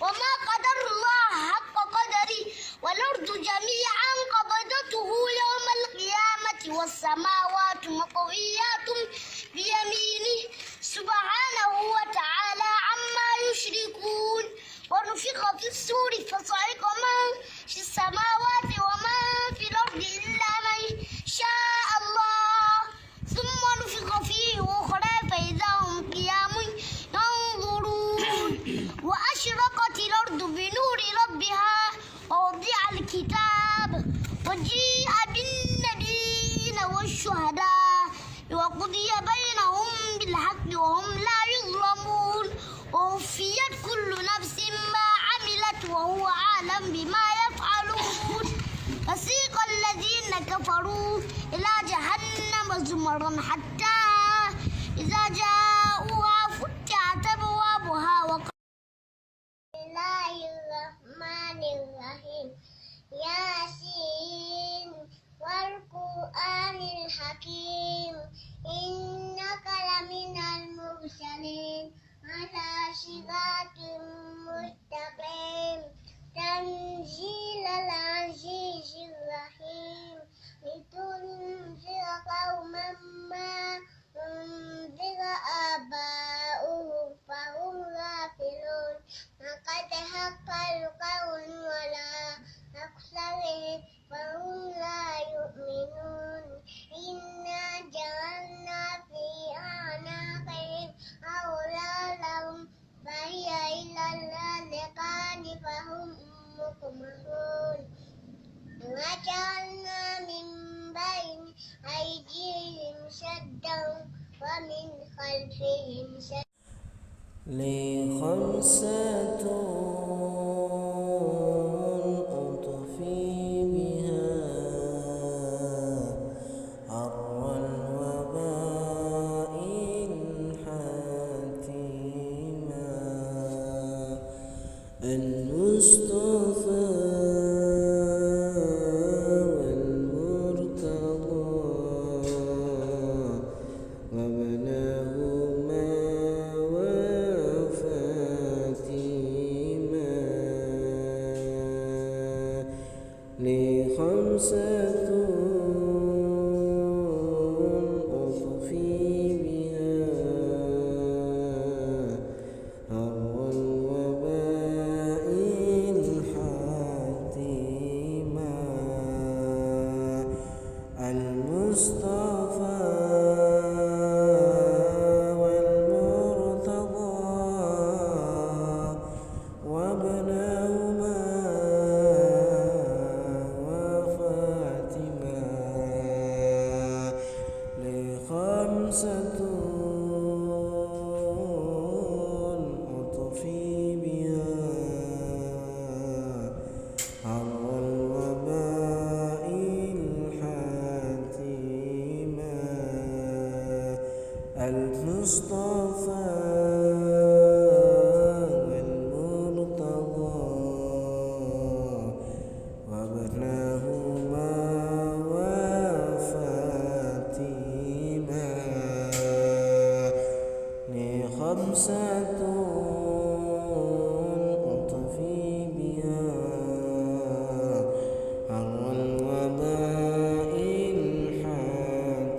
وما قدر الله حق قدره والأرض جميعا قبضته يوم القيامة والسماوات مطويات بيمينه سبحانه وتعالى عما يشركون ونفخ في الصور فصعق من في السماوات ومن في الأرض إلا من شاء الله ثم نفخ فيه أخرى فإذا هم قيام ينظرون وأشرقت الأرض بنور ربها ووضع الكتاب وجيء بالنبيين والشهداء وقضي بينهم بالحق وهم لا يظلمون ووفيت كل نفس ما عملت وهو أعلم بما يفعلون فسيق الذين كفروا إلى جهنم زمرا حتى إذا جاءوها فتحت أبوابها وقال بسم الله الرحمن الرحيم ياسين والقرآن الحكيم إنك لمن المرسلين على صراط مستقيم تنزيل العزيز الرحيم لتنذر قوما ما أنذر آباؤهم فهم غافلون لقد حق القول على أكثرهم فهم لا يؤمنون إنا جعلنا في أعناقهم أغلالا فهي إلى الأذقان فهم مقمحون وجعلنا من بين أيديهم سدا ومن خلفهم سدا لي خمسة أطفي بها عر الوباء الحاتما المصطفى خمسة أطفي بها عر الوباء الحاتما المصطفى خمسة أطفي بها عر الوباء الحاتما المصطفى والمرتضى وابناهما خمسة أطفي بها عر الوباء الحاتما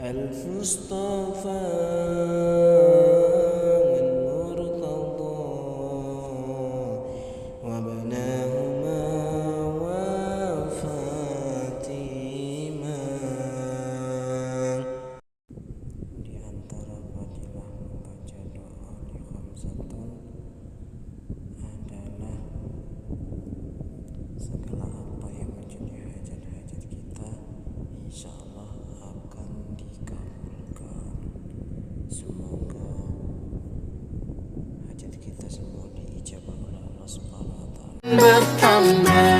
المصطفى والمرتضى وابناهما وفاتما. Segala apa yang menjadi hajat-hajat kita insyaallah akan dikabulkan. Semoga hajat kita semua diijabah oleh Allah Subhanahu wa taala.